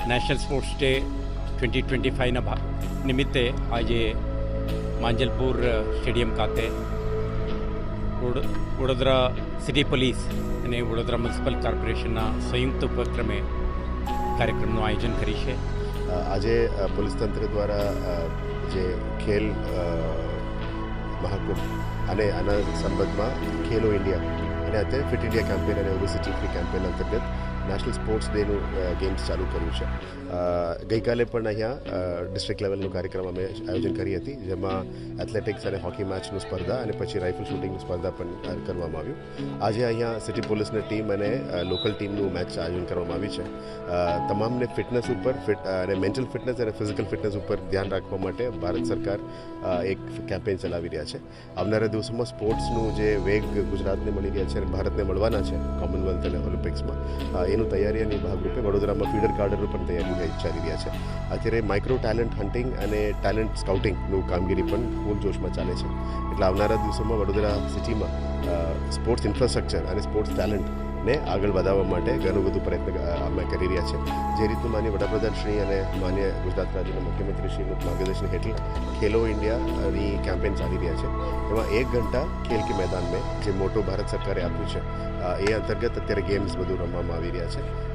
National sports day 2025ના નિમિત્તે આજે Manjalpur stadium ખાતે વડોદરા સિટી પોલીસ અને વડોદરા મ્યુનિસિપલ કોર્પોરેશનના સંયુક્ત ઉપક્રમે કાર્યક્રમનું આયોજન કરી છે. આજે પોલીસ તંત્ર દ્વારા જે ખેલ મહાકુંભ અને આના સંબંધમાં ખેલો ઇન્ડિયા અને અત્યારે ફિટ ઇન્ડિયા કેમ્પેન અને ઓબેસિટી ફ્રી કેમ્પેન અંતર્ગત નેશનલ સ્પોર્ટ્સ ડેનું ગેમ્સ ચાલુ કર્યું છે. ગઈકાલે પણ અહીંયા ડિસ્ટ્રિક્ટ લેવલનો કાર્યક્રમ અમે આયોજન કરી હતી, જેમાં એથ્લેટિક્સ અને હોકી મેચનું સ્પર્ધા અને પછી રાઇફલ શૂટિંગની સ્પર્ધા પણ કરવામાં આવ્યું. આજે અહીંયા સિટી પોલીસની ટીમ અને લોકલ ટીમનું મેચ આયોજન કરવામાં આવી છે. તમામને ફિટનેસ ઉપર અને મેન્ટલ ફિટનેસ અને ફિઝિકલ ફિટનેસ ઉપર ધ્યાન રાખવા માટે ભારત સરકાર એક કેમ્પેન ચલાવી રહ્યા છે. આવનારા દિવસોમાં સ્પોર્ટ્સનું જે વેગ ગુજરાતને મળી રહ્યા છે અને ભારતને મળવાના છે કોમનવેલ્થ અને ઓલિમ્પિક્સમાં, એનું તૈયારીની ભાગરૂપે વડોદરામાં ફીડર ગાર્ડનનું પણ તૈયારી ચાલી રહ્યા છે. અત્યારે માઇક્રો ટેલેન્ટ હન્ટિંગ અને ટેલેન્ટ સ્કાઉટિંગનું કામગીરી પણ ફૂલ જોશમાં ચાલે છે. એટલે આવનારા દિવસોમાં વડોદરા સિટીમાં સ્પોર્ટ્સ ઇન્ફ્રાસ્ટ્રક્ચર અને સ્પોર્ટ્સ ટેલેન્ટને આગળ વધારવા માટે ઘણું બધું પ્રયત્ન અમે કરી રહ્યા છે. જે રીતનું માન્ય વડાપ્રધાન શ્રી અને માન્ય ગુજરાત રાજ્યના મુખ્યમંત્રી શ્રીનું માર્ગદર્શન હેઠળ ખેલો ઇન્ડિયાની કેમ્પેન ચાલી રહ્યા છે. એમાં 1 ઘંટા ખેલ કે મેદાન મેં જે મોટો ભારત સરકારે આપ્યું છે, એ અંતર્ગત અત્યારે ગેમ્સ બધું રમવામાં આવી રહ્યા છે.